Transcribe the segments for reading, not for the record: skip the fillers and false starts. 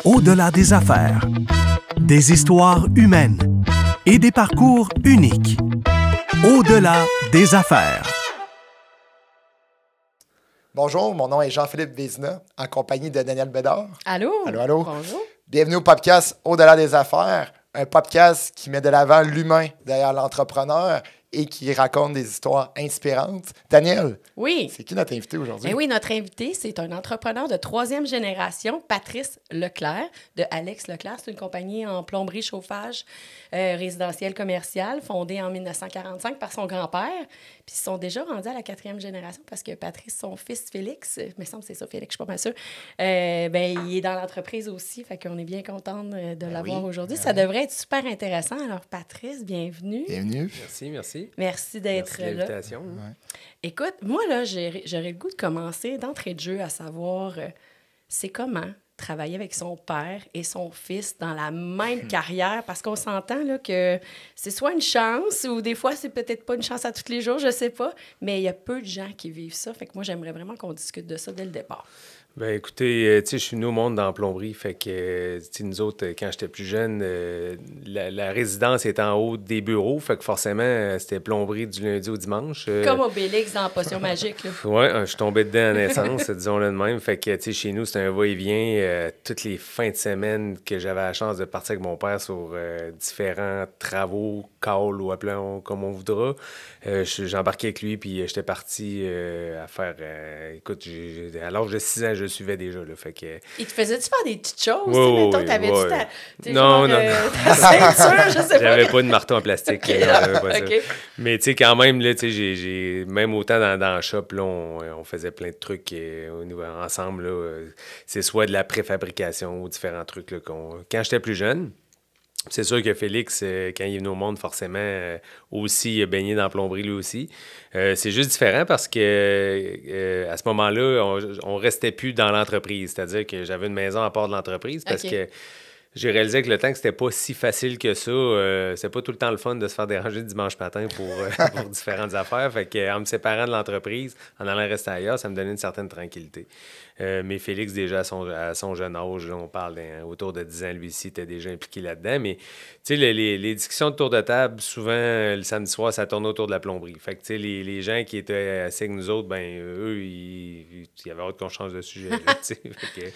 Au-delà des affaires. Des histoires humaines et des parcours uniques. Au-delà des affaires. Bonjour, mon nom est Jean-Philippe Vézina, en compagnie de Daniel Bédard. Allô? Allô, allô. Bonjour. Bienvenue au podcast Au-delà des affaires, un podcast qui met de l'avant l'humain derrière l'entrepreneur et qui raconte des histoires inspirantes. Daniel, Oui. c'est qui notre invité aujourd'hui? Eh oui, notre invité, c'est un entrepreneur de troisième génération, Patrice Leclerc, de Alex Leclerc. C'est une compagnie en plomberie, chauffage, résidentiel, commercial, fondée en 1945 par son grand-père. Puis ils sont déjà rendus à la quatrième génération parce que Patrice, son fils Félix, il me semble que c'est ça, Félix, je suis pas mal sûre, il est dans l'entreprise aussi. Fait qu'on est bien content de l'avoir aujourd'hui. Ça devrait être super intéressant. Alors, Patrice, bienvenue. Bienvenue. Merci. Merci d'être Merci de là. l'invitation. Ouais. Écoute, moi, là, j'aurais le goût de commencer d'entrée de jeu à savoir c'est comment travailler avec son père et son fils dans la même carrière, parce qu'on s'entend là, que c'est soit une chance ou des fois, c'est peut-être pas une chance à tous les jours, je sais pas, mais il y a peu de gens qui vivent ça. Fait que moi, j'aimerais vraiment qu'on discute de ça dès le départ. Ben écoutez, tu sais, je suis venu au monde dans la plomberie, fait que, tu sais, nous autres, quand j'étais plus jeune, la résidence était en haut des bureaux, fait que forcément, c'était plomberie du lundi au dimanche. Comme Obélix dans Potion magique, là. Ouais, je tombais dedans à naissance, disons-le de même. Fait que, tu sais, chez nous, c'était un va-et-vient. Toutes les fins de semaine que j'avais la chance de partir avec mon père sur différents travaux, calls ou appelons comme on voudra, j'embarquais avec lui, puis j'étais parti à faire... écoute, à l'âge de 6 ans, je le suivais déjà, là, fait que... Il te faisait-tu faire des petites choses? Ouais, Mettons, t'avais-tu ouais. ta Non, ta ceinture, je sais pas. J'avais pas de marteau en plastique. Là, j'avais pas ça. OK. Mais tu sais, quand même, là, tu sais, même autant dans le shop, là, on faisait plein de trucs au niveau, ensemble. Là, c'est soit de la préfabrication ou différents trucs. Là, quand j'étais plus jeune, c'est sûr que Félix, quand il est venu au monde, forcément, aussi, il a baigné dans la plomberie lui aussi. C'est juste différent parce que à ce moment-là, on restait plus dans l'entreprise. C'est-à-dire que j'avais une maison à part de l'entreprise parce OK. que j'ai réalisé que le temps que c'était pas si facile que ça, c'est pas tout le temps le fun de se faire déranger le dimanche matin pour différentes affaires. Fait que, en me séparant de l'entreprise, en allant rester ailleurs, ça me donnait une certaine tranquillité. Mais Félix, déjà à son jeune âge, là, on parle autour de 10 ans, lui aussi, était déjà impliqué là-dedans. Mais tu sais, les discussions de tour de table, souvent, le samedi soir, ça tournait autour de la plomberie. Fait que tu sais, les gens qui étaient assis avec nous autres, ben eux, il y avait hâte qu'on change de sujet. Là, tu sais. Fait que,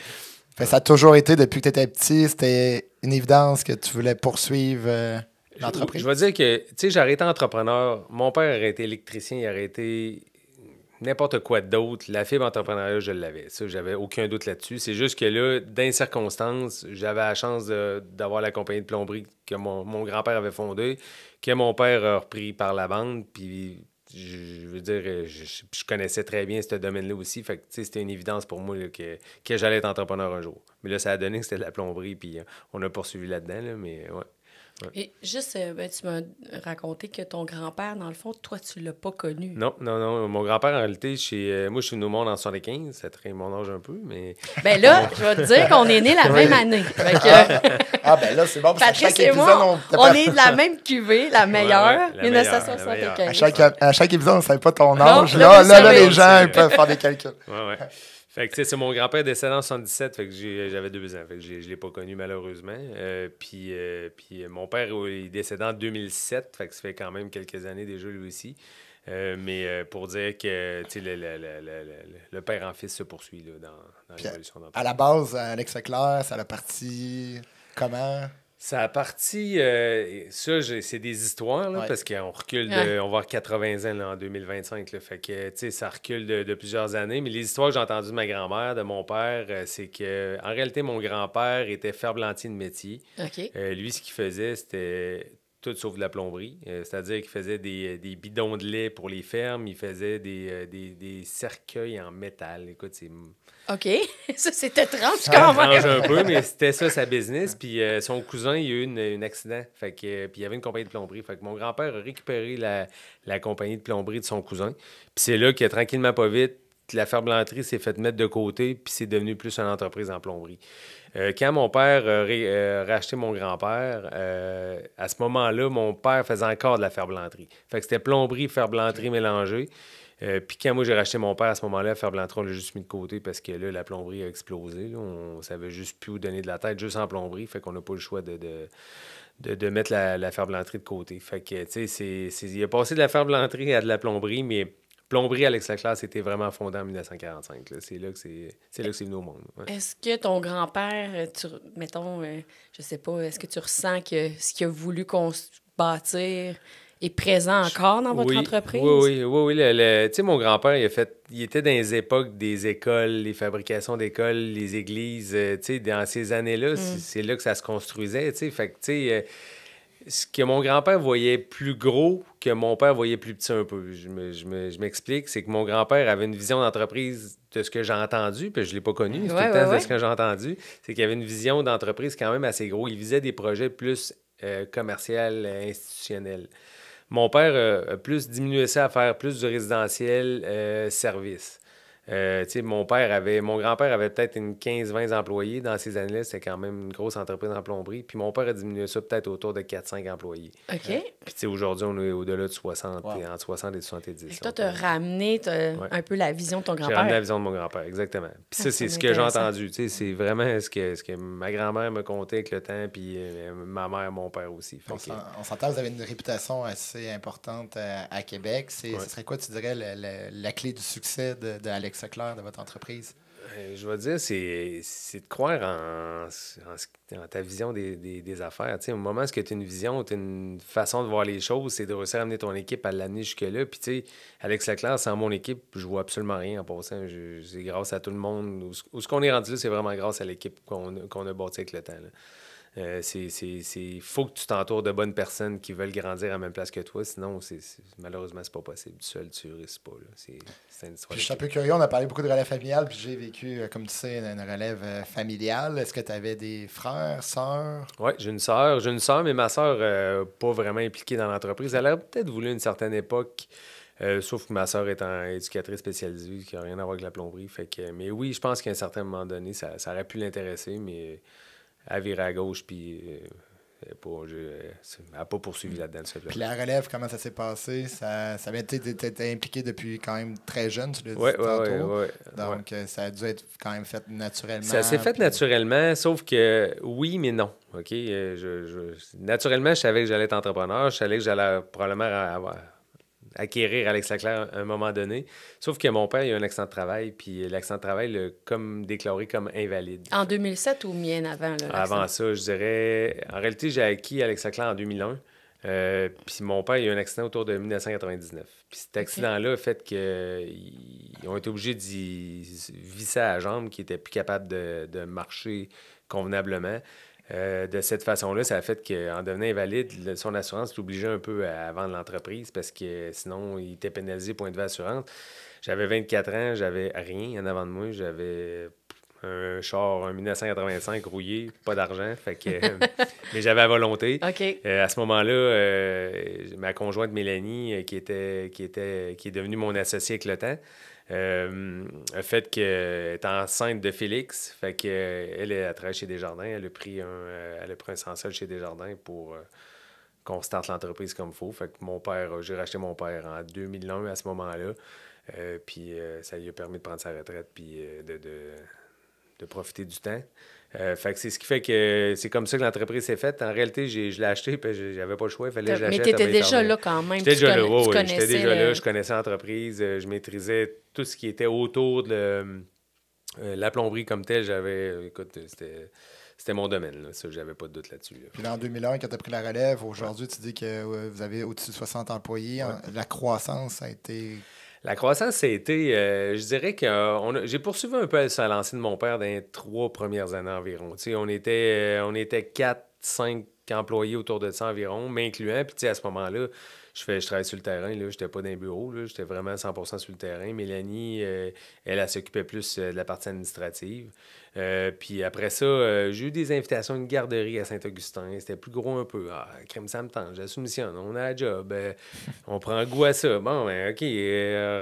Fait que ça a toujours été, depuis que tu étais petit, c'était une évidence que tu voulais poursuivre l'entreprise. Je vais dire que, tu sais, j'ai arrêté entrepreneur. Mon père aurait été électricien, il aurait été n'importe quoi d'autre. La fibre entrepreneuriale, je l'avais. Ça, j'avais aucun doute là-dessus. C'est juste que là, dans les circonstances, j'avais la chance d'avoir la compagnie de plomberie que mon grand-père avait fondée, que mon père a repris par la bande, puis... Je veux dire, je connaissais très bien ce domaine-là aussi. Fait que, tu sais, c'était une évidence pour moi là, que j'allais être entrepreneur un jour. Mais là, ça a donné que c'était de la plomberie, puis on a poursuivi là-dedans, là, mais ouais. Et juste, tu m'as raconté que ton grand-père, dans le fond, toi, tu l'as pas connu. Non. Mon grand-père, en réalité, moi, je suis venu au monde en 75. Ça traîne mon âge un peu, mais... Ben là, je vais te dire qu'on est nés la même année. Fait que, Ah ben là, c'est bon, parce qu'à Patrice chaque et épisode, moi, on... on est de la même cuvée, la meilleure, la 1975. À chaque épisode, on ne savait pas ton Non, âge. là, Là, vous savez. les gens ils peuvent faire des calculs. Ouais. Fait que, tu sais, c'est mon grand-père décédé en 77, fait que j'avais 2 ans. Fait que je l'ai pas connu, malheureusement. Puis mon père, il est décédé en 2007, fait que ça fait quand même quelques années déjà, lui aussi. Mais pour dire que, tu sais, le père en fils se poursuit là, dans l'évolution d'entreprise. À la base, Alex Leclerc, ça a parti comment? Ça a parti, c'est des histoires, là, Ouais. parce qu'on recule, on va avoir 80 ans là, en 2025. Là, fait que, tu sais, ça recule de plusieurs années. Mais les histoires que j'ai entendues de ma grand-mère, de mon père, c'est que, en réalité, mon grand-père était ferblantier de métier. OK. Lui, ce qu'il faisait, c'était tout sauf de la plomberie. C'est-à-dire qu'il faisait des bidons de lait pour les fermes. Il faisait des cercueils en métal. Écoute, c'est... OK. Ça, c'est étrange quand Ça même. change un peu, mais c'était ça sa business. Puis son cousin, il a eu un accident. Fait que, puis il y avait une compagnie de plomberie. Fait que mon grand-père a récupéré la compagnie de plomberie de son cousin. Puis c'est là que, tranquillement, pas vite, la ferblanterie s'est faite mettre de côté, puis c'est devenu plus une entreprise en plomberie. Quand mon père a racheté mon grand-père, à ce moment-là, mon père faisait encore de la ferblanterie. Fait que c'était plomberie, ferblanterie mélangée. Puis quand moi, j'ai racheté mon père à ce moment-là, Ferblantrol, on l'a juste mis de côté parce que là, la plomberie a explosé. Là. On savait juste plus où donner de la tête, juste en plomberie. Fait qu'on n'a pas le choix de mettre la ferblanterie de côté. Fait que, tu sais, il a passé de la ferblanterie à de la plomberie, mais plomberie, Alex Leclerc, c'était vraiment fondé en 1945. Là. C'est là que c'est venu au monde. Ouais. Est-ce que ton grand-père, mettons, je sais pas, est-ce que tu ressens que ce qu'il a voulu bâtir est présent encore dans votre entreprise? Oui. Tu sais, mon grand-père, il était dans les époques des écoles, les fabrications d'écoles, les églises. Tu sais, dans ces années-là, c'est là que ça se construisait. Tu sais, fait que, tu sais, ce que mon grand-père voyait plus gros que mon père voyait plus petit un peu. Je m'explique. C'est que mon grand-père avait une vision d'entreprise de ce que j'ai entendu, puis je ne l'ai pas connu, c'est tout le temps de ce que j'ai entendu. C'est qu'il avait une vision d'entreprise quand même assez gros. Il visait des projets plus commerciaux, institutionnels. Mon père a plus diminué ça à faire plus du résidentiel service. Mon grand-père avait peut-être une 15-20 employés. Dans ces années-là, c'était quand même une grosse entreprise en plomberie. Puis mon père a diminué ça peut-être autour de 4-5 employés. OK. Puis aujourd'hui, on est au-delà de 60, entre 60 et 70. Et toi, tu as ramené un peu la vision de ton grand-père. J'ai ramené la vision de mon grand-père, exactement. Puis ça, c'est ce que j'ai entendu. C'est vraiment ce que ma grand-mère me contait avec le temps, puis ma mère, mon père aussi. On s'entend, vous avez une réputation assez importante à Québec. Ce serait quoi, tu dirais, la clé du succès de Alex Leclerc, de votre entreprise? Je vais dire, c'est de croire en ta vision des affaires. T'sais, au moment où tu as une vision, tu as une façon de voir les choses, c'est de réussir à amener ton équipe à l'amener jusque-là. Puis, tu sais, Alex Leclerc, sans mon équipe, je vois absolument rien en passant. C'est grâce à tout le monde. Où ce qu'on est rendu là, c'est vraiment grâce à l'équipe qu'on a bâti avec le temps. Là. Faut que tu t'entoures de bonnes personnes qui veulent grandir à la même place que toi, sinon malheureusement c'est pas possible. Du seul tu risques pas. C'est une histoire. Je suis un peu curieux, on a parlé beaucoup de relève familiale, puis j'ai vécu, comme tu sais, une relève familiale. Est-ce que tu avais des frères, sœurs? Oui, j'ai une sœur, mais ma sœur pas vraiment impliquée dans l'entreprise. Elle a peut-être voulu une certaine époque. Sauf que ma sœur est éducatrice spécialisée, qui n'a rien à voir avec la plomberie. Mais oui, je pense qu'à un certain moment donné, ça aurait pu l'intéresser, mais elle virait à gauche, puis elle n'a pas poursuivi là-dedans. Puis la relève, comment ça s'est passé? Ça vient d'être impliqué depuis quand même très jeune, tu l'as dit tantôt. Donc, ça a dû être quand même fait naturellement. Ça s'est fait naturellement, sauf que oui, mais non. OK? Naturellement, je savais que j'allais être entrepreneur. Je savais que j'allais probablement acquérir Alex Leclerc à un moment donné. Sauf que mon père, il a un accident de travail, puis l'accident de travail l'a comme déclaré comme invalide. En 2007 ou bien avant? Avant ça, je dirais... En réalité, j'ai acquis Alex Leclerc en 2001. Puis mon père, il a eu un accident autour de 1999. Puis cet accident-là a fait qu'ils ont été obligés d'y visser à la jambe, qui n'était plus capable de marcher convenablement. De cette façon-là, ça a fait qu'en devenant invalide, son assurance l'obligeait un peu à vendre l'entreprise parce que sinon, il était pénalisé point de vue assurance. J'avais 24 ans, j'avais rien en avant de moi. J'avais un char, un 1985 rouillé, pas d'argent, mais j'avais la volonté. Okay. À ce moment-là, ma conjointe Mélanie, qui est devenue mon associée avec le temps, a fait qu'elle est enceinte de Félix. Fait qu'elle a travaillé chez Desjardins. Elle a pris un sans-sol chez Desjardins pour qu'on starte l'entreprise comme il faut. Fait que j'ai racheté mon père en 2001 à ce moment-là. Puis ça lui a permis de prendre sa retraite puis de profiter du temps. Fait que c'est ce qui fait que c'est comme ça que l'entreprise s'est faite. En réalité, je l'ai acheté puis j'avais pas le choix. Il fallait que je l'achète. Mais tu étais déjà là quand même. J'étais déjà là, oui. J'étais déjà là. Je connaissais l'entreprise. Je maîtrisais tout ce qui était autour de la plomberie comme telle. C'était mon domaine. Là. Ça, j'avais pas de doute là-dessus. Là. Puis en 2001, quand tu as pris la relève, aujourd'hui, tu dis que vous avez au-dessus de 60 employés. Ouais. La croissance, ça a été... La croissance, ça a été, je dirais que j'ai poursuivi un peu la lancée de mon père dans les 3 premières années environ. T'sais, on était 4-5 employés autour de ça environ, m'incluant. Puis à ce moment-là, je travaillais sur le terrain. Je n'étais pas dans un bureau. J'étais vraiment 100% sur le terrain. Mélanie, elle s'occupait plus de la partie administrative. Puis après ça, j'ai eu des invitations à une garderie à Saint-Augustin. C'était plus gros un peu. Ah, crème, ça me tente. Je la soumissionne. On a un job. On prend goût à ça. Bon, OK.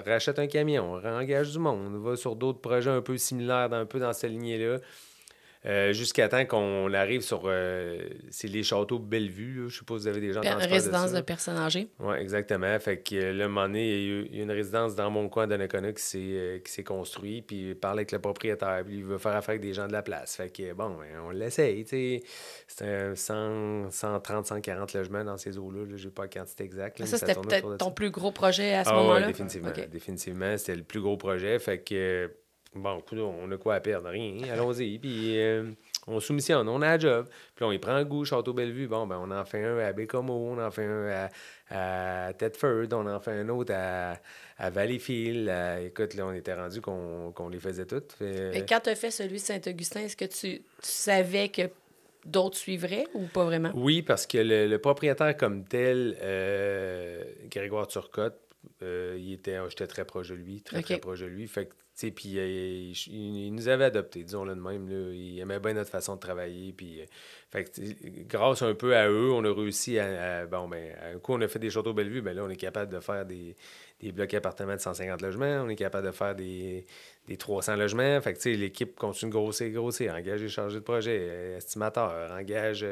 Rachète un camion. Engage du monde. Va sur d'autres projets un peu similaires, un peu dans cette lignée-là. jusqu'à temps qu'on arrive sur... c'est les châteaux Bellevue, là. Je sais pas si vous avez des gens dans Résidence de personnes âgées. Oui, exactement. Fait que là, à un moment donné, il y a une résidence dans mon coin d'Anacona qui s'est construite, puis il parle avec le propriétaire, puis il veut faire affaire avec des gens de la place. Fait que, bon, ben, on l'essaye, tu sais. C'est 130, 140 logements dans ces eaux-là. Là. J'ai pas la quantité exacte. Là, ça, c'était peut-être ton plus gros projet à ce moment-là? Oui, définitivement. Okay. Définitivement, c'était le plus gros projet. Fait que, bon, on a quoi à perdre? Rien. Allons-y. Puis on soumissionne, on a un job. Puis là, on y prend le goût, Château Bellevue. Bon, ben on en fait un à Bécomo, on en fait un à Thetford, on en fait un autre à Valleyfield. Écoute, là, on était rendu qu'on les faisait toutes. Mais quand tu as fait celui de Saint-Augustin, est-ce que tu savais que d'autres suivraient ou pas vraiment? Oui, parce que le propriétaire comme tel, Grégoire Turcotte, j'étais très proche de lui, très proche de lui. Fait que, tu sais, puis il nous avait adoptés, disons-le de même. Là. Il aimait bien notre façon de travailler. Puis, fait que, grâce un peu à eux, on a réussi à un coup, on a fait des châteaux Bellevue. Ben là, on est capable de faire des blocs appartements de 150 logements. On est capable de faire des 300 logements. Fait que, tu sais, l'équipe continue de grossir. Engage des chargés de projet, estimateurs, engage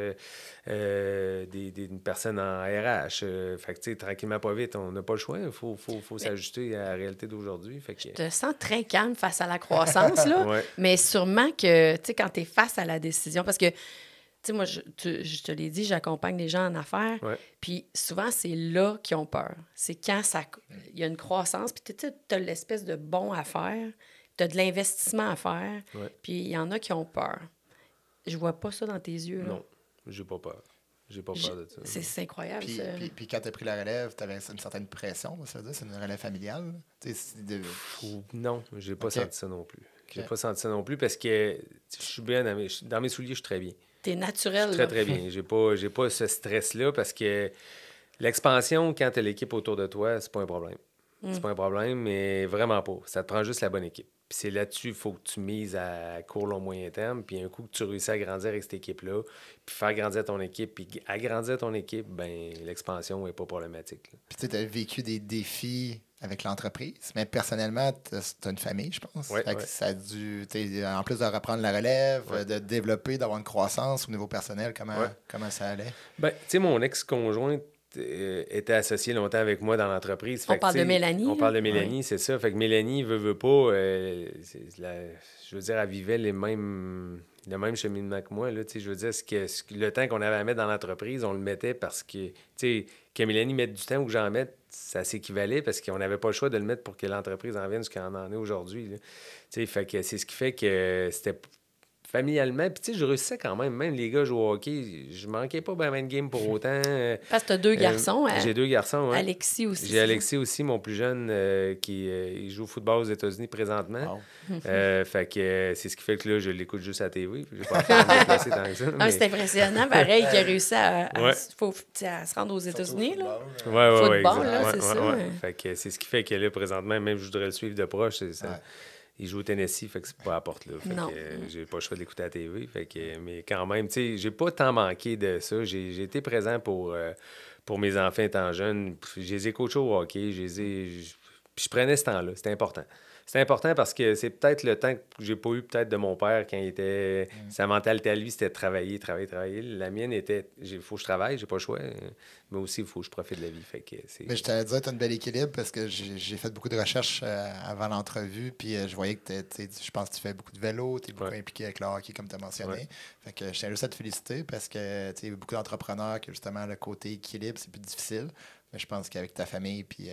une personne en RH. Fait que, tu sais, tranquillement, pas vite, on n'a pas le choix. Il faut s'ajuster à la réalité d'aujourd'hui. Fait que... Je te sens très calme face à la croissance, là. Ouais. Mais sûrement que, tu sais, quand tu es face à la décision, parce que, tu sais, moi, je te l'ai dit, j'accompagne les gens en affaires. Ouais. Puis souvent, c'est là qu'ils ont peur. C'est quand il y a une croissance, puis tu as l'espèce de bon à faire, tu as de l'investissement à faire, puis il y en a qui ont peur. Je vois pas ça dans tes yeux. Là. Non, j'ai pas peur. J'ai pas peur de ça. C'est incroyable, puis, ça. Puis quand tu as pris la relève, tu avais une certaine pression, ça veut dire? C'est une relève familiale? Non, j'ai pas senti ça non plus. J'ai pas senti ça non plus parce que je suis bien dans mes souliers, je suis très bien. T'es naturel. Très, très bien. J'ai pas ce stress-là parce que l'expansion, quand tu as l'équipe autour de toi, c'est pas un problème. C'est pas un problème, mais vraiment pas. Ça te prend juste la bonne équipe. Puis c'est là-dessus qu'il faut que tu mises à court, long, moyen terme. Puis un coup que tu réussis à grandir avec cette équipe-là, puis faire grandir ton équipe, puis agrandir ton équipe, ben l'expansion n'est pas problématique. Là. Puis tu as vécu des défis avec l'entreprise, mais personnellement, tu as une famille, je pense. Ouais. Ça a dû, en plus de reprendre la relève, de développer, d'avoir une croissance au niveau personnel, comment ça allait? Ben, tu sais, mon ex-conjointe était associée longtemps avec moi dans l'entreprise. On parle de Mélanie. On parle de Mélanie, c'est ça. Fait que Mélanie, veut pas, je veux dire, elle vivait le même cheminement que moi. Là, je veux dire, le temps qu'on avait à mettre dans l'entreprise, on le mettait parce que, que Mélanie mette du temps ou que j'en mette, ça s'équivalait parce qu'on n'avait pas le choix de le mettre pour que l'entreprise en vienne ce qu'elle en est aujourd'hui. Fait que c'est ce qui fait que c'était familialement. Puis, je réussissais quand même les gars jouent au hockey. Je manquais pas ben de game pour autant. Parce que tu as 2 garçons. J'ai 2 garçons, ouais. Alexis aussi. J'ai Alexis aussi, mon plus jeune, qui il joue au football aux États-Unis présentement. Wow. Fait que c'est ce qui fait que là, je l'écoute juste à la TV. J'ai pas fait de me déplacer tant que ça. Mais... c'est impressionnant, pareil, qu'il a réussi à se rendre aux États-Unis. Là. Football, là, c'est ça. Ouais. Fait que c'est ce qui fait que là, présentement, même je voudrais le suivre de proche, c'est ça. Il joue au Tennessee, fait que c'est pas à la porte là. Fait que j'ai pas le choix de l'écouter à la TV. Fait que, mais quand même, tu sais, j'ai pas tant manqué de ça. J'ai été présent pour mes enfants étant jeunes. Je les ai coachés au hockey. Puis je prenais ce temps-là. C'était important. C'est important parce que c'est peut-être le temps que j'ai pas eu peut-être de mon père quand il était... Sa mentalité à lui, c'était de travailler. La mienne était, il faut que je travaille, j'ai pas le choix. Mais aussi, il faut que je profite de la vie. Fait que mais je t'allais dire, tu as un bel équilibre parce que j'ai fait beaucoup de recherches avant l'entrevue. Puis je voyais que je pense que tu fais beaucoup de vélo, tu es beaucoup impliqué avec le hockey, comme tu as mentionné. Ouais. Fait que je tiens juste à te féliciter parce que tu sais, beaucoup d'entrepreneurs que justement le côté équilibre, c'est plus difficile. Mais je pense qu'avec ta famille puis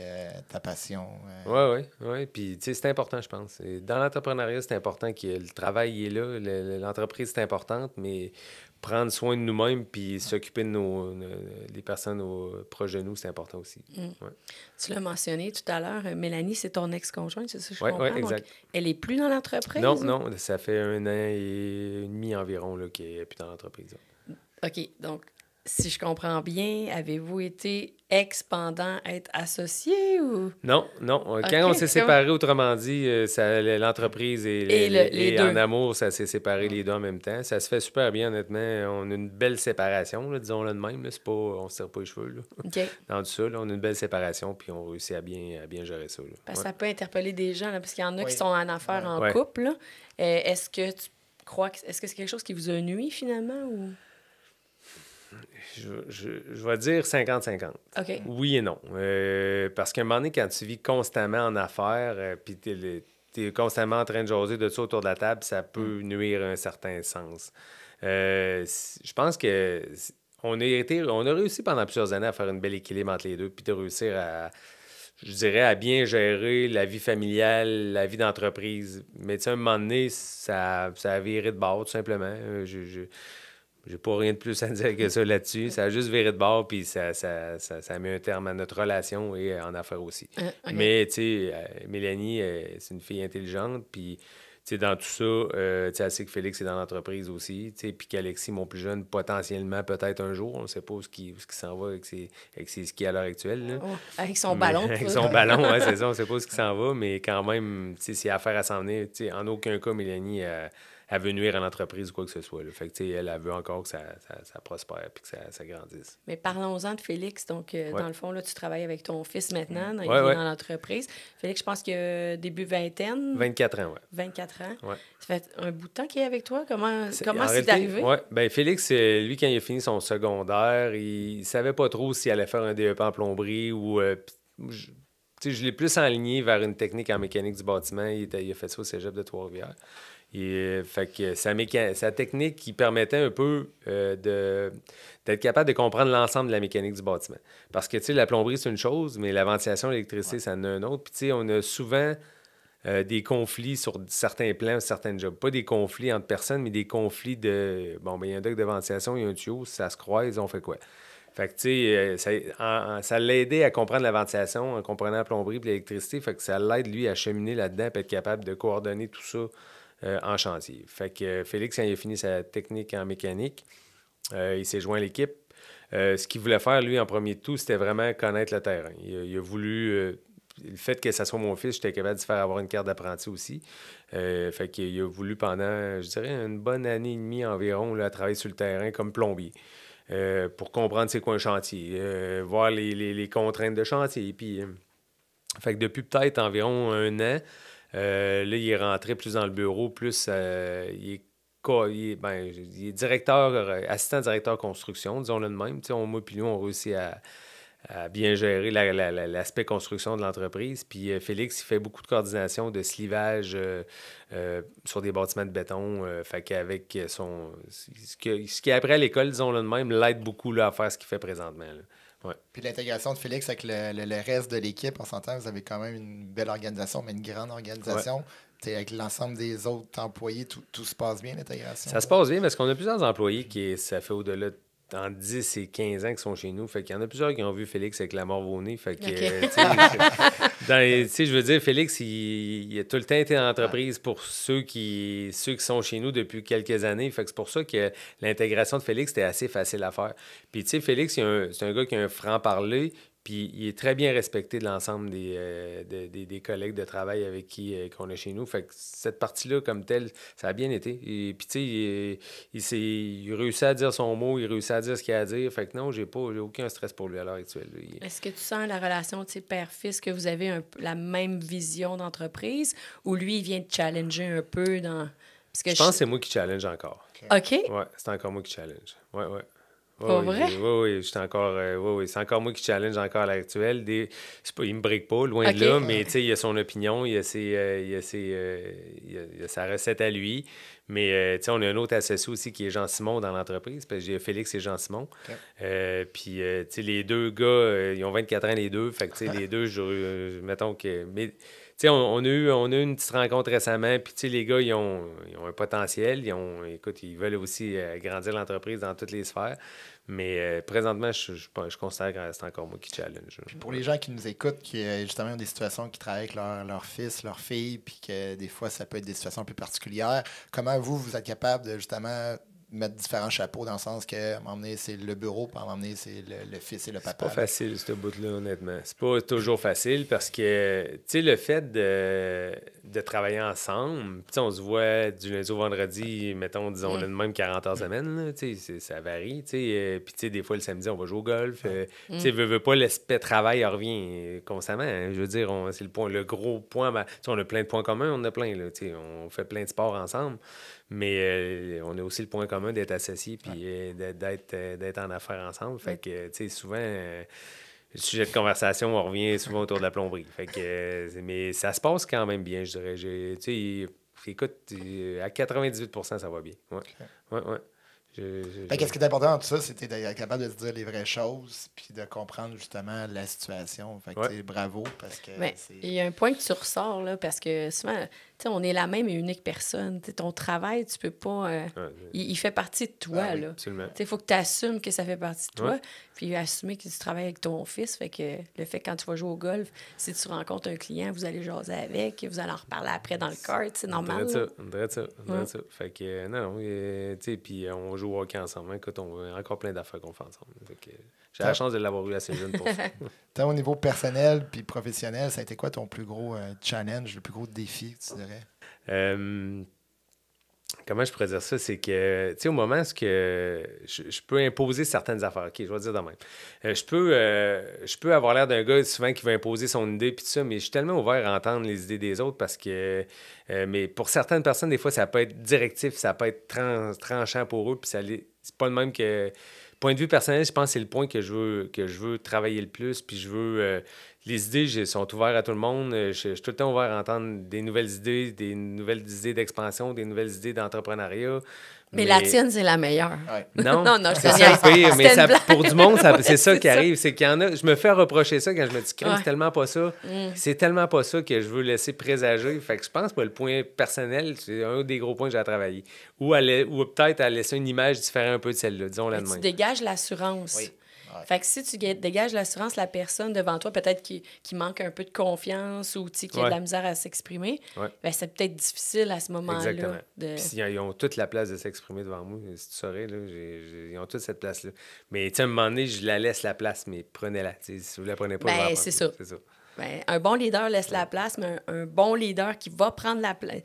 ta passion... Oui. Puis, tu sais, c'est important, je pense. Dans l'entrepreneuriat, c'est important que le travail il est là. L'entreprise, c'est importante, mais prendre soin de nous-mêmes puis s'occuper de des personnes proches de nous, c'est important aussi. Ouais. Tu l'as mentionné tout à l'heure, Mélanie, c'est ton ex-conjointe, c'est ça que je comprends? Oui, exact. Donc, elle n'est plus dans l'entreprise? Non, ça fait 1 an et demi environ qu'elle n'est plus dans l'entreprise. Là. OK, donc... Si je comprends bien, avez-vous été ex-pendant être associé ou... Non. Quand on s'est séparés, autrement dit, l'entreprise et les deux. En amour, ça s'est séparé les deux en même temps. Ça se fait super bien, honnêtement. On a une belle séparation, là, disons-le de même. Là. C'est pas, on se tire pas les cheveux. Là. Okay. Dans tout ça, là, on a une belle séparation puis on réussit à bien gérer ça. Là. Parce que ça peut interpeller des gens, là, parce qu'il y en a qui sont en affaires en couple. Là. Est-ce que tu crois que... Est-ce que c'est quelque chose qui vous a nui, finalement, ou... Je vais dire 50-50. OK. Oui et non. Parce qu'à un moment donné, quand tu vis constamment en affaires, puis tu es constamment en train de jaser de ça autour de la table, ça peut nuire à un certain sens. Je pense que on a réussi pendant plusieurs années à faire une belle équilibre entre les deux, puis de réussir je dirais, à bien gérer la vie familiale, la vie d'entreprise. Mais tu sais, à un moment donné, ça a viré de bord, tout simplement. J'ai pas rien de plus à dire que ça là-dessus. Ça a juste viré de bord, puis ça a mis un terme à notre relation et en affaires aussi. OK. Mais, tu sais, Mélanie, c'est une fille intelligente, puis, tu sais, dans tout ça, tu sais, elle sait que Félix est dans l'entreprise aussi, tu sais, puis qu'Alexis, mon plus jeune, potentiellement, peut-être un jour, on ne sait pas où il s'en va avec ses skis à l'heure actuelle, là. Oh, avec son ballon. Avec son ballon, oui, c'est ça, on ne sait pas où il s'en va, mais quand même, tu sais, s'il y a affaire à s'en venir, tu sais, en aucun cas, Mélanie... elle veut nuire à l'entreprise ou quoi que ce soit. Là. Fait que, elle veut encore que ça prospère et que ça grandisse. Mais parlons-en de Félix. Donc, dans le fond, là, tu travailles avec ton fils maintenant. Il est dans l'entreprise. Félix, je pense que début vingtaine. 24 ans, oui. 24 ans. Ouais. Ça fait un bout de temps qu'il est avec toi. Comment c'est arrivé? Oui, bien, Félix, lui, quand il a fini son secondaire, il savait pas trop s'il allait faire un DEP en plomberie ou... je l'ai plus enligné vers une technique en mécanique du bâtiment. Il a fait ça au cégep de Trois-Rivières. Fait que sa technique qui permettait un peu d'être capable de comprendre l'ensemble de la mécanique du bâtiment. Parce que, tu sais, la plomberie, c'est une chose, mais la ventilation, l'électricité, ça en a un autre. Puis, tu sais, on a souvent des conflits sur certains plans, certains jobs. Pas des conflits entre personnes, mais des conflits de... Bon, ben il y a un duct de ventilation, il y a un tuyau, si ça se croise, on fait quoi? Fait que, tu sais, ça l'a aidé à comprendre la ventilation, en comprenant la plomberie et l'électricité. Fait que ça l'aide, lui, à cheminer là-dedans, et être capable de coordonner tout ça en chantier. Fait que Félix, quand il a fini sa technique en mécanique, il s'est joint à l'équipe. Ce qu'il voulait faire, lui, en premier de tout, c'était vraiment connaître le terrain. Il a voulu... le fait que ça soit mon fils, j'étais capable de faire avoir une carte d'apprenti aussi. Fait qu'il a voulu pendant, je dirais, une bonne année et demie environ, là, travailler sur le terrain comme plombier. Pour comprendre c'est quoi un chantier, voir les contraintes de chantier. Puis, fait que depuis peut-être environ un an, là, il est rentré plus dans le bureau, plus il est assistant directeur construction, disons-le de même. T'sais, moi puis lui, on réussit à bien gérer l'aspect construction de l'entreprise. Puis Félix, il fait beaucoup de coordination, de slivage sur des bâtiments de béton. Fait qu'avec ce qu'il a appris à l'école, disons-le de même, l'aide beaucoup là, à faire ce qu'il fait présentement. Là. Ouais. Puis l'intégration de Félix avec le reste de l'équipe, on s'entend, vous avez quand même une belle organisation, mais une grande organisation. Ouais. Avec l'ensemble des autres employés, tout se passe bien, l'intégration? Ça se passe bien parce qu'on a plusieurs employés ça fait au-delà de entre 10 et 15 ans qui sont chez nous. Fait qu'il y en a plusieurs qui ont vu Félix avec la mort au nez. Fait que, je veux dire, Félix, il a tout le temps été dans l'entreprise pour ceux qui sont chez nous depuis quelques années. Fait que c'est pour ça que l'intégration de Félix était assez facile à faire. Puis, tu sais, Félix, c'est un gars qui a un franc-parler. Puis il est très bien respecté de l'ensemble des collègues de travail avec qu'on a chez nous. Fait que cette partie-là, comme telle, ça a bien été. Et puis, tu sais, il réussit à dire son mot, il réussit à dire ce qu'il a à dire. Fait que non, j'ai aucun stress pour lui à l'heure actuelle. Est-ce que tu sens la relation père-fils que vous avez la même vision d'entreprise ou lui, il vient te challenger un peu dans... Parce que je pense que c'est moi qui challenge encore. OK. Ouais, c'est encore moi qui challenge. Ouais. Pas vrai? Oui, c'est encore moi qui challenge encore à l'heure actuelle. Il me brique pas, loin de là, mais il a son opinion, il a sa recette à lui. Mais on a un autre associé aussi qui est Jean-Simon dans l'entreprise, parce que j'ai Félix et Jean-Simon. Okay. Puis les deux gars, ils ont 24 ans les deux, fait que les deux, mettons que... Mais, on a eu une petite rencontre récemment, puis les gars, ils ont un potentiel, ils veulent aussi grandir l'entreprise dans toutes les sphères, mais présentement, je considère que c'est encore moi qui challenge. Puis pour les gens qui nous écoutent, qui justement ont des situations qui travaillent avec leur fils, leur fille, puis que des fois, ça peut être des situations un peu particulières, comment vous êtes capable de justement mettre différents chapeaux dans le sens que, à un moment donné, c'est le bureau, puis à un moment donné, c'est le fils et le papa. C'est pas facile, ce bout-là, honnêtement. C'est pas toujours facile parce que, tu sais, le fait de travailler ensemble, on se voit du lundi au vendredi, mettons, disons, le même 40 heures semaine, tu sais, ça varie, tu sais. Puis, tu sais, des fois, le samedi, on va jouer au golf. Tu sais, veux pas, l'aspect travail revient constamment. Hein. Je veux dire, c'est le gros point. On a plein de points communs, on a plein, là, tu sais. On fait plein de sports ensemble. Mais on a aussi le point commun d'être associés puis d'être en affaires ensemble. Fait que, tu sais, souvent, le sujet de conversation, on revient souvent autour de la plomberie. Fait que, mais ça se passe quand même bien, je dirais. Tu sais, écoute, à 98%, ça va bien. Ouais. Ouais. Qu'est-ce qui est important dans tout ça, c'était d'être capable de se dire les vraies choses puis de comprendre justement la situation. Fait que, bravo, parce que il y a un point que tu ressors, là, parce que souvent, on est la même et unique personne. T'sais, ton travail, tu peux pas... il fait partie de toi, là. Il faut que tu assumes que ça fait partie de toi, puis assumer que tu travailles avec ton fils. Fait que le fait que quand tu vas jouer au golf, si tu rencontres un client, vous allez jaser avec, vous allez en reparler après dans le kart, c'est normal. On dirait ça. Fait que, non, tu sais, puis on joue au hockey ensemble. Écoute, on a encore plein d'affaires qu'on fait ensemble. Fait que j'ai la chance de l'avoir eu assez jeune pour ça. Au niveau personnel puis professionnel, ça a été quoi ton plus gros challenge, le plus gros défi, tu dirais? Comment je pourrais dire ça? C'est que, tu sais, au moment où je peux imposer certaines affaires. OK, je vais dire de même. Je peux avoir l'air d'un gars souvent qui veut imposer son idée puis tout ça, mais je suis tellement ouvert à entendre les idées des autres parce que... mais pour certaines personnes, des fois, ça peut être directif, ça peut être tranchant pour eux, puis c'est pas le même que... Point de vue personnel, je pense que c'est le point que je veux travailler le plus, puis je veux... les idées sont ouvertes à tout le monde. Je suis tout le temps ouvert à entendre des nouvelles idées d'expansion, des nouvelles idées d'entrepreneuriat. Mais la tienne, c'est la meilleure. Ouais. Non, je c'est ça le pire. Mais pour du monde, c'est ça qui arrive. C'est qu'il y en a... Je me fais reprocher ça quand je me dis « c'est tellement pas ça. C'est tellement pas ça que je veux laisser présager. » Fait que je pense que le point personnel, c'est un des gros points que j'ai à travailler. Ou peut-être à laisser une image différente un peu de celle-là, disons-la de même. Tu dégages l'assurance. Oui. Fait que si tu dégages l'assurance, la personne devant toi, peut-être qui manque un peu de confiance ou qui a de la misère à s'exprimer, ben c'est peut-être difficile à ce moment-là. Exactement. Puis ils ont toute la place de s'exprimer devant moi. Si tu saurais, là, ils ont toute cette place-là. Mais tu sais, à un moment donné, je la laisse la place, mais prenez-la. Si vous la prenez pas, c'est ça. Ben, un bon leader laisse la place, mais un bon leader qui va prendre la place...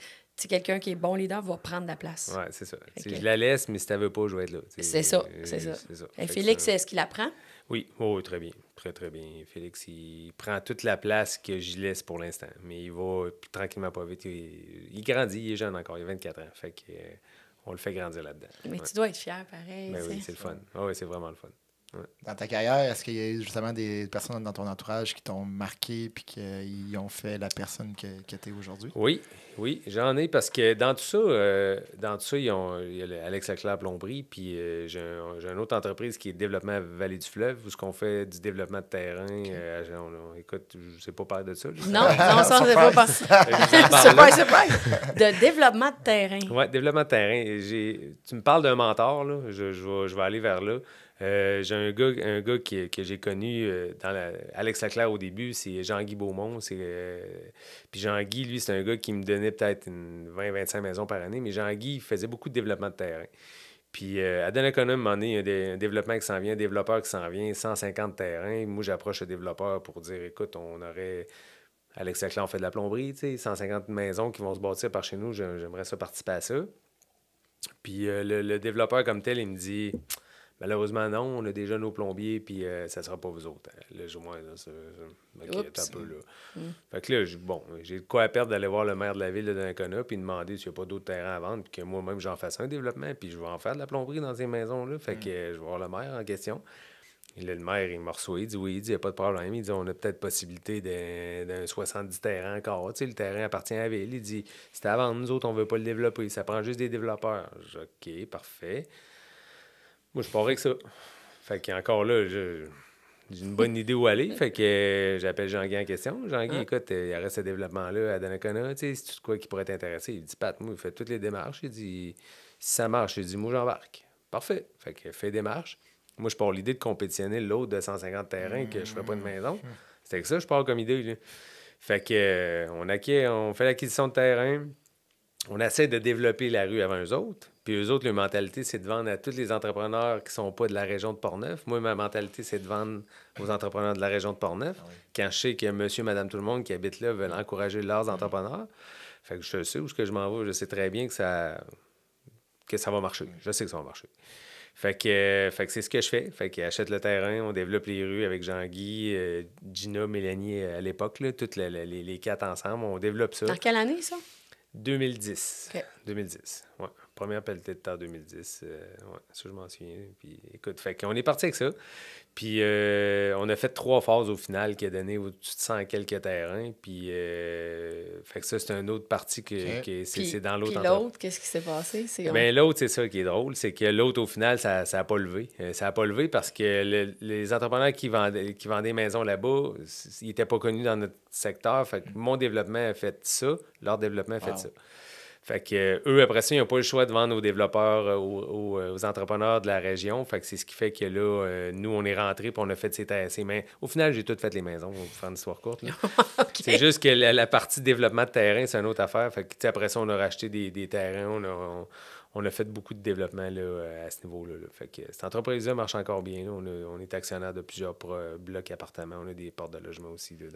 quelqu'un qui est bon leader va prendre la place. Oui, c'est ça. Je la laisse, mais si tu ne veux pas, je vais être là. C'est ça. Et Félix, est-ce qu'il la prend? Oui, très bien. Très, très bien. Félix, il prend toute la place que j'y laisse pour l'instant. Mais il va tranquillement pas vite. Il grandit, il est jeune encore, il a 24 ans. Fait que, on le fait grandir là-dedans. Mais tu dois être fier, pareil. Ben oui, c'est le fun. Oui, c'est vraiment le fun. Ouais. Dans ta carrière, est-ce qu'il y a eu justement des personnes dans ton entourage qui t'ont marqué puis qui ont fait la personne que tu es aujourd'hui? Oui, j'en ai parce que dans tout ça, il y a Alex Leclerc Plomberie, puis j'ai une autre entreprise qui est Développement Vallée du Fleuve, où on fait du développement de terrain. Okay. Écoute, je ne sais pas parler de ça. Non, ça, on ne sait pas. C'est pas. De développement de terrain. Oui, développement de terrain. Tu me parles d'un mentor, là. Je vais aller vers là. J'ai un gars que j'ai connu Alex Leclerc au début, c'est Jean-Guy Beaumont. Puis Jean-Guy, lui, c'est un gars qui me donnait peut-être 20-25 maisons par année, mais Jean-Guy, il faisait beaucoup de développement de terrain. Puis à Donnacona, à un moment donné, il y a un développement qui s'en vient, un développeur qui s'en vient, 150 terrains. Moi, j'approche le développeur pour dire, écoute, on aurait... Alex Leclerc, on fait de la plomberie, 150 maisons qui vont se bâtir par chez nous, j'aimerais ça participer à ça. Puis le développeur comme tel, il me dit... Malheureusement, non. On a déjà nos plombiers, puis ça ne sera pas vous autres. Là, je m'inquiète un peu. Là. Fait que là, j'ai de quoi à perdre d'aller voir le maire de la ville de Donnacona puis demander s'il n'y a pas d'autres terrains à vendre, puis que moi-même, j'en fasse un développement, puis je vais en faire de la plomberie dans ces maisons-là. Fait que je vais voir le maire en question. Et là, le maire, il me reçoit, il dit oui, il dit, il n'y a pas de problème. Il dit, on a peut-être possibilité d'un 70 terrains encore. Tu sais, le terrain appartient à la ville. Il dit, c'est à vendre, nous autres, on ne veut pas le développer. Ça prend juste des développeurs. Je dis, OK, parfait. Moi, je pars avec ça. Fait qu'encore là, j'ai une bonne idée où aller. Fait que j'appelle Jean-Guy en question. Jean-Guy, écoute, il reste ce développement-là à Donnacona. Tu sais, c'est tout quoi qui pourrait t'intéresser. Il dit, Pat, moi, il fait toutes les démarches. Il dit, si ça marche, il dit, moi, j'embarque. Parfait. Fait que fait des démarches. Moi, je pars l'idée de compétitionner l'autre de 150 terrains que je ne ferais pas de maison. C'est avec ça je pars comme idée. Là. Fait que on fait l'acquisition de terrain. On essaie de développer la rue avant eux autres. Puis eux autres, leur mentalité, c'est de vendre à tous les entrepreneurs qui ne sont pas de la région de Portneuf. Moi, ma mentalité, c'est de vendre aux entrepreneurs de la région de Portneuf. Quand je sais que monsieur, madame, tout le monde qui habite là veulent encourager leurs entrepreneurs. Fait que je sais où je m'en vais. Je sais très bien que ça va marcher. Je sais que ça va marcher. Fait que c'est ce que je fais. Fait qu'ils achètent le terrain, on développe les rues avec Jean-Guy, Gina, Mélanie à l'époque, là, toutes les quatre ensemble. On développe ça. Dans quelle année, ça? 2010. Okay. 2010, oui. première pelletée de terre 2010. Ouais, ça, je m'en souviens. Puis, écoute, fait qu'on est parti avec ça. Puis, on a fait 3 phases au final qui a donné au-dessus de 100 quelques terrains. Puis, fait que ça, c'est une autre partie c'est dans l'autre. Puis l'autre, qu'est-ce qui s'est passé? Bien, l'autre, c'est ça qui est drôle. C'est que l'autre, au final, ça n'a pas levé. Ça n'a pas levé parce que les entrepreneurs qui vendaient des maisons là-bas, ils n'étaient pas connus dans notre secteur. Fait que mon développement a fait ça. Leur développement a fait ça. Fait que eux, après ça, ils n'ont pas le choix de vendre aux développeurs, aux entrepreneurs de la région. Fait que c'est ce qui fait que là, nous, on est rentrés puis on a fait ces mains. Au final, j'ai tout fait les maisons, pour faire une histoire courte. Okay. C'est juste que la partie développement de terrain, c'est une autre affaire. Fait que après ça, on a racheté des terrains, on a fait beaucoup de développement là, à ce niveau-là. Là. Fait que cette entreprise-là marche encore bien. Là. On est actionnaire de plusieurs blocs appartements. On a des portes de logement aussi là,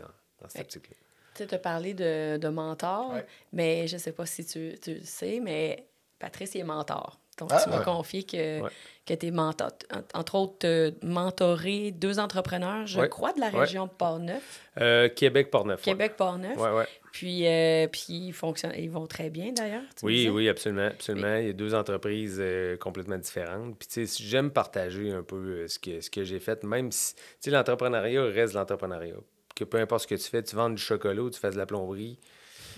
dans cette optique-là. Tu as parlé de mentor, mais je ne sais pas si tu le sais, mais Patrice, il est mentor. Donc, tu m'as confié que tu es mentor. Entre autres, mentoré 2 entrepreneurs, je crois, de la région de Portneuf. Québec-Portneuf. Québec-Portneuf. Oui. Puis ils vont très bien, d'ailleurs. Oui, absolument. Oui. Il y a 2 entreprises complètement différentes. Puis, tu sais, j'aime partager un peu ce que j'ai fait, même si, tu sais, l'entrepreneuriat reste l'entrepreneuriat. Que peu importe ce que tu fais, tu vends du chocolat ou tu fais de la plomberie,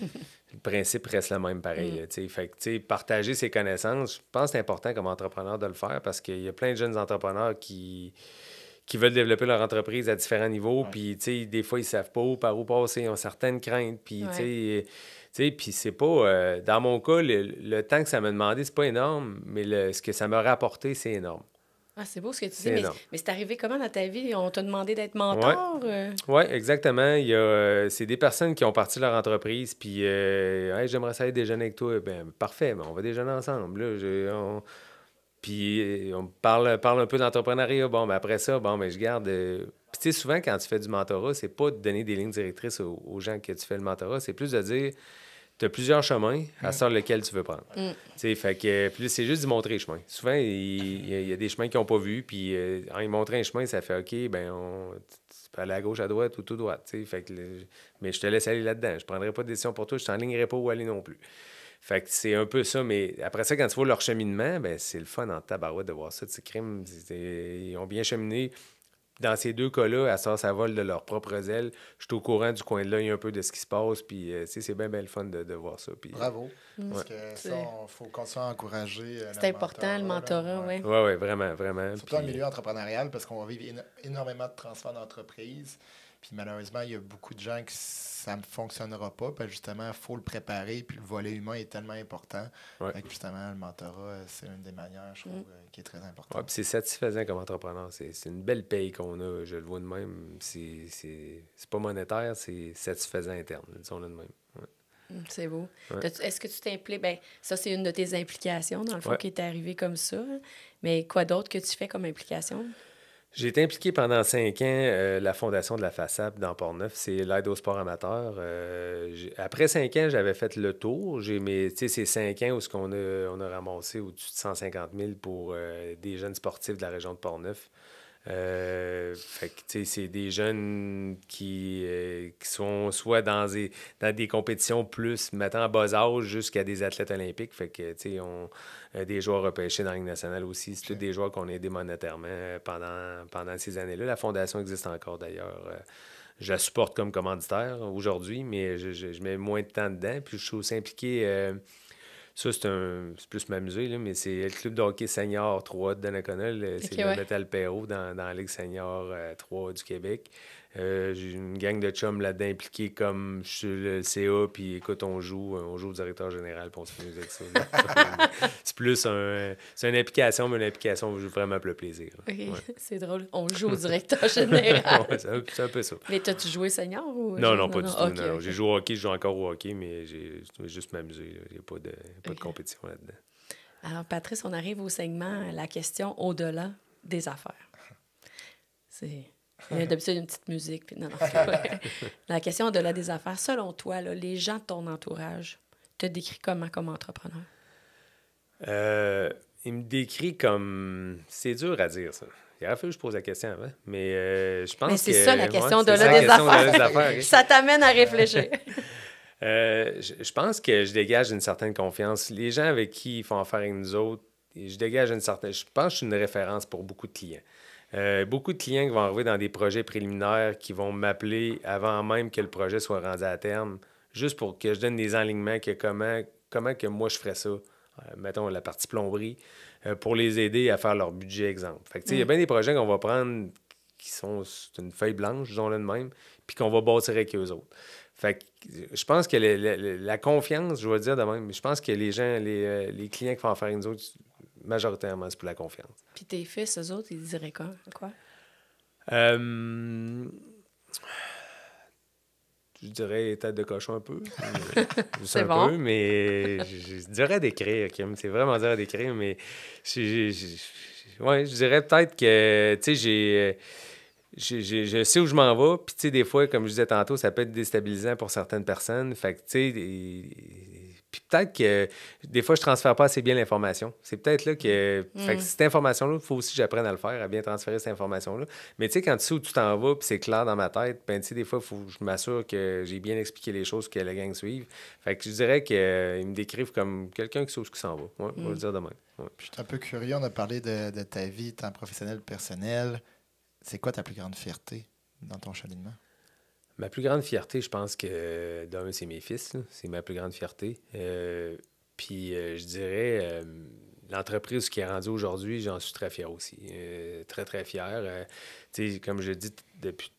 le principe reste le même pareil. Fait que, partager ses connaissances, je pense que c'est important comme entrepreneur de le faire parce qu'il y a plein de jeunes entrepreneurs qui veulent développer leur entreprise à différents niveaux. Puis, des fois, ils ne savent pas par où passer, ils ont certaines craintes. Puis, puis c'est pas... dans mon cas, le temps que ça m'a demandé, c'est pas énorme, mais ce que ça m'a rapporté, c'est énorme. Ah, c'est beau ce que tu dis, mais c'est arrivé comment dans ta vie? On t'a demandé d'être mentor? Oui, exactement. C'est des personnes qui ont parti de leur entreprise, puis hey, j'aimerais ça aller déjeuner avec toi. Ben parfait, on va déjeuner ensemble. Là, puis on parle un peu d'entrepreneuriat. Bon, ben après ça, je garde... Puis tu sais, souvent, quand tu fais du mentorat, c'est pas de donner des lignes directrices aux gens que tu fais le mentorat, c'est plus de dire... Tu as plusieurs chemins à sur lequel tu veux prendre. Fait que, puis c'est juste d'y montrer les chemins. Souvent, il y a des chemins qu'ils n'ont pas vus, puis en y montrant un chemin, ça fait OK, tu peux aller à gauche, à droite ou tout droit. Fait que mais je te laisse aller là-dedans. Je ne prendrai pas de décision pour toi, je ne t'enlignerai pas où aller non plus. Fait que c'est un peu ça, mais après ça, quand tu vois leur cheminement, c'est le fun en tabarouette de voir ça. Crimes, ils ont bien cheminé. Dans ces 2 cas-là, à ça vole de leurs propres ailes. Je suis au courant du coin de l'œil un peu de ce qui se passe. Puis, c'est bien le fun de voir ça. Puis, bravo. Parce que ça, il faut continuer à encourager. C'est important, le mentorat, oui. Oui, vraiment. Surtout dans le milieu entrepreneurial, parce qu'on va vivre énormément de transferts d'entreprise. Puis malheureusement, il y a beaucoup de gens qui ça ne fonctionnera pas. Puis justement, il faut le préparer. Puis le volet humain est tellement important. Fait que justement, le mentorat, c'est une des manières, je trouve, qui est très importante. Oui, puis c'est satisfaisant comme entrepreneur. C'est une belle paye qu'on a. Je le vois de même. C'est pas monétaire, c'est satisfaisant interne. Disons-le de même. Ouais. C'est beau. Ouais. Est-ce que tu t'impliques? Bien, ça, c'est une de tes implications, dans le fond, qui est arrivée comme ça. Mais quoi d'autre que tu fais comme implication? J'ai été impliqué pendant 5 ans la fondation de la FASAP dans Portneuf. C'est l'aide au sport amateur. Après 5 ans, j'avais fait le tour. C'est 5 ans où on a ramassé au-dessus de 150 000 pour des jeunes sportifs de la région de Portneuf. Fait que, c'est des jeunes qui sont soit dans des compétitions plus mettant en bas âge jusqu'à des athlètes olympiques. Fait que, on des joueurs repêchés dans la Ligue nationale aussi. C'est tous des joueurs qu'on a aidés monétairement pendant ces années-là. La fondation existe encore d'ailleurs. Je la supporte comme commanditaire aujourd'hui, mais je mets moins de temps dedans. Puis je suis aussi impliqué... Ça, c'est plus m'amuser, là, mais c'est le club de hockey senior 3 de Donnacona. C'est le Metal Perrault dans la Ligue senior 3 du Québec. J'ai une gang de chums là-dedans impliqués comme je suis le CA, puis écoute, on joue au directeur général, puis on se fait avec ça. C'est plus c'est une implication, mais une implication où je vraiment le plaisir. Okay. Ouais. C'est drôle. On joue au directeur général. C'est un peu ça. Mais t'as-tu joué senior? Ou... Non, pas du tout. Okay, non. Okay. J'ai joué au hockey, je joue encore au hockey, mais j'ai juste m'amuser. Il n'y a pas de compétition là-dedans. Alors, Patrice, on arrive au segment La question au-delà des affaires. C'est... Il y a d'habitude une petite musique. Puis non. La question au-delà des affaires, selon toi, là, les gens de ton entourage te décrivent comment comme entrepreneur? Ils me décrivent comme... C'est dur à dire, ça. Il aurait fallu que je pose la question avant, mais je pense que... Mais c'est ça, la question au-delà des affaires. Ça t'amène à réfléchir. Je pense que je dégage une certaine confiance. Les gens avec qui ils font affaire avec nous autres, je dégage une certaine... Je pense que je suis une référence pour beaucoup de clients. Beaucoup de clients qui vont arriver dans des projets préliminaires qui vont m'appeler avant même que le projet soit rendu à terme, juste pour que je donne des enlignements que comment que moi je ferais ça. Mettons la partie plomberie, pour les aider à faire leur budget, exemple. Fait que, il y a bien des projets qu'on va prendre qui sont c'est une feuille blanche, disons-le de même, puis qu'on va bâtir avec eux autres. Fait que je pense que la confiance, je vais dire de même, je pense que les gens, les clients qui font affaire avec nous autres, majoritairement, c'est pour la confiance. Puis tes fils, eux autres, ils diraient quoi? Je dirais tête de cochon un peu. C'est un bon. peu, mais je dirais d'écrire, Kim. C'est vraiment dur d'écrire, mais ouais, je dirais peut-être que, tu sais, je sais où je m'en vais, puis tu sais, des fois, comme je disais tantôt, ça peut être déstabilisant pour certaines personnes. Fait que, tu sais, puis peut-être que des fois, je transfère pas assez bien l'information. C'est peut-être là que... Fait que cette information-là, il faut aussi que j'apprenne à le faire, à bien transférer cette information-là. Mais tu sais, quand tu sais où tu t'en vas, puis c'est clair dans ma tête, ben tu sais, des fois, il faut que je m'assure que j'ai bien expliqué les choses que la gang suive. Fait que je dirais qu'ils me décrivent comme quelqu'un qui sait où il s'en va. Ouais, on va le dire de même. Ouais. Je suis un peu curieux, on a parlé de ta vie, tant professionnelle, personnelle. C'est quoi ta plus grande fierté dans ton cheminement? Ma plus grande fierté, je pense que d'un, c'est mes fils. Là. C'est ma plus grande fierté. Puis je dirais, l'entreprise qui est rendue aujourd'hui, j'en suis très fier aussi. Très, très fier. Tu sais, comme je le dis depuis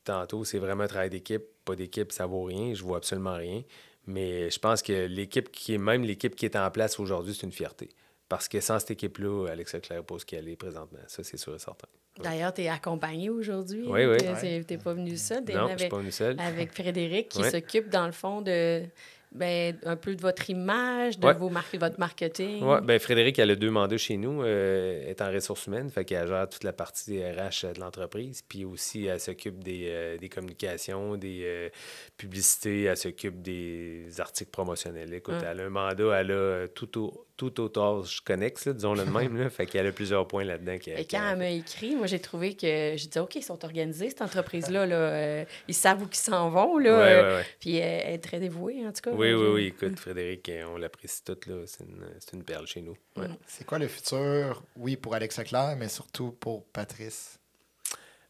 tantôt, c'est vraiment un travail d'équipe. Pas d'équipe, ça vaut rien. Je vois absolument rien. Mais je pense que même l'équipe qui est en place aujourd'hui, c'est une fierté. Parce que sans cette équipe-là, Alexa Claire pas ce qu'elle est présentement. Ça, c'est sûr et certain. D'ailleurs, tu es accompagné aujourd'hui. Oui, hein, oui. Tu n'es pas venu seul. Non, je ne suis pas venu seul. Avec Frédéric, qui Ouais. s'occupe, dans le fond, un peu de votre image, de Ouais. votre marketing. Oui, bien, Frédéric, elle a 2 mandats chez nous, elle est en ressources humaines, fait qu'elle gère toute la partie RH de l'entreprise, puis aussi elle s'occupe des communications, des publicités, elle s'occupe des articles promotionnels. Écoute, elle a un mandat, elle a tout au tâches connexes, là, disons-le de même, là, fait qu'elle a plusieurs points là-dedans. Et quand elle m'a écrit, moi, j'ai trouvé que... J'ai dit, OK, ils sont organisés, cette entreprise-là. Là, ils savent où ils s'en vont. Là, Ouais. Puis elle est très dévouée, en tout cas. Oui. Écoute, Frédéric, on l'apprécie toute, là. C'est une perle chez nous. Ouais. C'est quoi le futur, oui, pour Alexa Claire, mais surtout pour Patrice?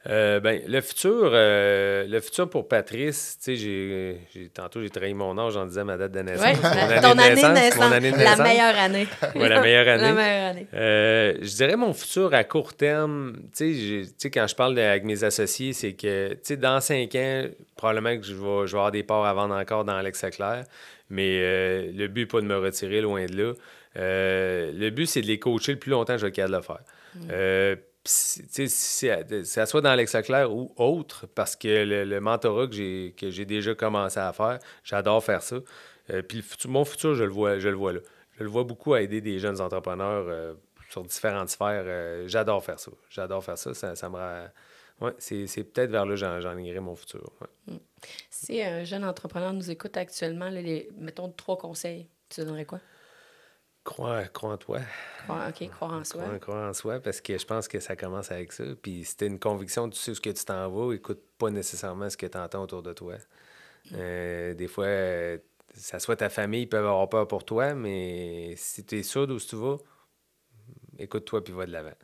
Le futur pour Patrice, tu sais, tantôt j'ai trahi mon âge en disant ma date de naissance. Oui, ton année de naissance. Mon année de La naissance. meilleure année. Ouais, la meilleure année. La meilleure année. Je dirais mon futur à court terme, tu sais, quand je parle avec mes associés, c'est que, tu sais, dans 5 ans, probablement que je vais avoir des parts à vendre encore dans Alexa Claire, mais le but n'est pas de me retirer, loin de là. Le but, c'est de les coacher le plus longtemps que je vais être capable de le faire. Tu sais, ça soit dans Alexa Claire ou autre, parce que le mentorat que j'ai déjà commencé à faire, j'adore faire ça. Puis mon futur, je le vois là. Je le vois beaucoup à aider des jeunes entrepreneurs sur différentes sphères. J'adore faire ça. Ça me rend... Ouais, c'est peut-être vers là que j'en irai mon futur. Ouais. Si un jeune entrepreneur nous écoute actuellement, là, mettons 3 conseils, tu donnerais quoi? Crois en toi. Croire en soi. Croire en soi, parce que je pense que ça commence avec ça. Puis si t'as une conviction, tu sais où ce que tu t'en vas, écoute pas nécessairement ce que tu entends autour de toi. Des fois, ça soit ta famille, ils peuvent avoir peur pour toi, mais si tu es sûr d'où tu vas, écoute-toi puis va de l'avant.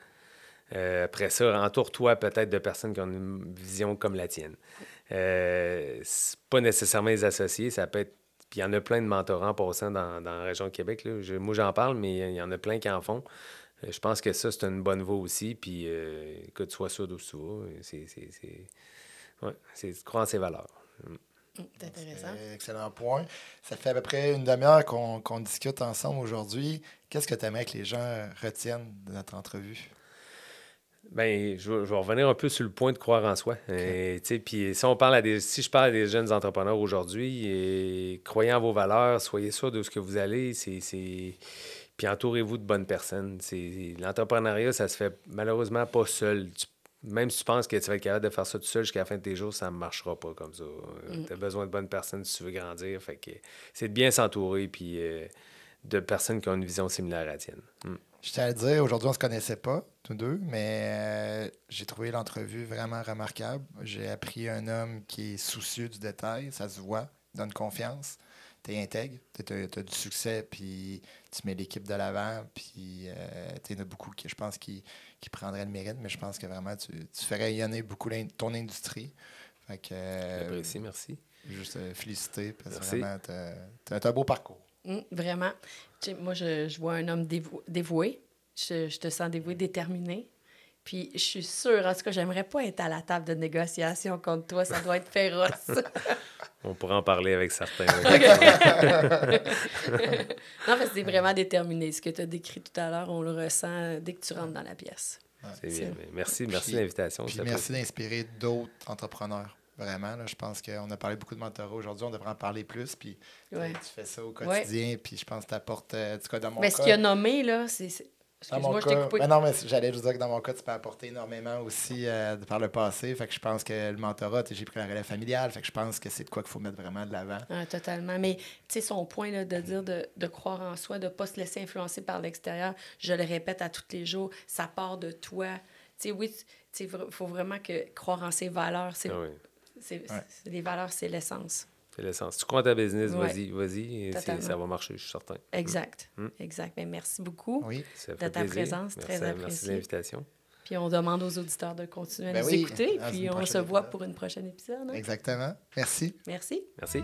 Après ça, entoure-toi peut-être de personnes qui ont une vision comme la tienne. C'est pas nécessairement les associés, ça peut être. Puis il y en a plein de mentorants en passant dans la région de Québec. Là. Moi, j'en parle, mais il y en a plein qui en font. Je pense que ça, c'est une bonne voie aussi. Puis, écoute, sois sûr d'où tu vas. C'est croire en ses valeurs. C'est intéressant. Excellent point. Ça fait à peu près une demi-heure qu'on discute ensemble aujourd'hui. Qu'est-ce que tu aimerais que les gens retiennent de notre entrevue? Bien, je vais revenir un peu sur le point de croire en soi. Puis si je parle à des jeunes entrepreneurs aujourd'hui, croyez en vos valeurs, soyez sûrs de ce que vous allez, puis entourez-vous de bonnes personnes. L'entrepreneuriat, ça se fait malheureusement pas seul. Même si tu penses que tu vas être capable de faire ça tout seul jusqu'à la fin de tes jours, ça ne marchera pas comme ça. Tu as besoin de bonnes personnes si tu veux grandir. Fait que c'est de bien s'entourer puis de personnes qui ont une vision similaire à la tienne. Je tiens à le dire, aujourd'hui, on ne se connaissait pas, tous deux, mais j'ai trouvé l'entrevue vraiment remarquable. J'ai appris un homme qui est soucieux du détail, ça se voit, donne confiance. tu es intègre, tu as du succès, puis tu mets l'équipe de l'avant, puis il y en a beaucoup qui, je pense, qui prendraient le mérite, mais je pense que vraiment, tu fais rayonner beaucoup ton industrie. Fait que, J'apprécie, merci. Juste féliciter, parce que Merci. vraiment, tu as un beau parcours. Vraiment. Moi, je vois un homme dévoué. Je te sens dévoué, déterminé. Puis je suis sûre, en tout cas, j'aimerais pas être à la table de négociation contre toi. Ça doit être féroce. On pourra en parler avec certains. Non, parce que c'est vraiment déterminé. Ce que tu as décrit tout à l'heure, on le ressent dès que tu rentres dans la pièce. C'est bien. Mais merci de Puis- l'invitation. Puis ça merci d'inspirer d'autres entrepreneurs. Vraiment, là, je pense qu'on a parlé beaucoup de mentorat aujourd'hui, on devrait en parler plus. Puis Ouais. tu fais ça au quotidien, puis je pense que tu apportes, en tout cas dans mon Mais cas. ce qu'il a nommé, là, c'est... Dans mon Excuse-moi, je t'ai cas, coupé. ben non, mais j'allais juste dire que dans mon cas, tu peux apporter énormément aussi par le passé. Fait que je pense que le mentorat, j'ai pris la relève familiale. Fait que je pense que c'est de quoi qu'il faut mettre vraiment de l'avant. Ah, totalement. Mais tu sais, son point là, de dire de croire en soi, de ne pas se laisser influencer par l'extérieur, je le répète à tous les jours, ça part de toi. Tu sais, oui, il faut vraiment croire en ses valeurs. Ah oui. Les valeurs, c'est l'essence. C'est l'essence. Tu crois à ta business, Ouais. vas-y, et Totalement. ça va marcher, je suis certain. Exact. Exact. Mais merci beaucoup Oui. Ça de fait ta plaisir. présence, très Merci de appréciée. l'invitation. Puis on demande aux auditeurs de continuer à Ben nous oui, écouter. dans Puis une on prochaine se voit épisode. pour une prochaine épisode. Hein? Exactement. Merci. Merci. Merci.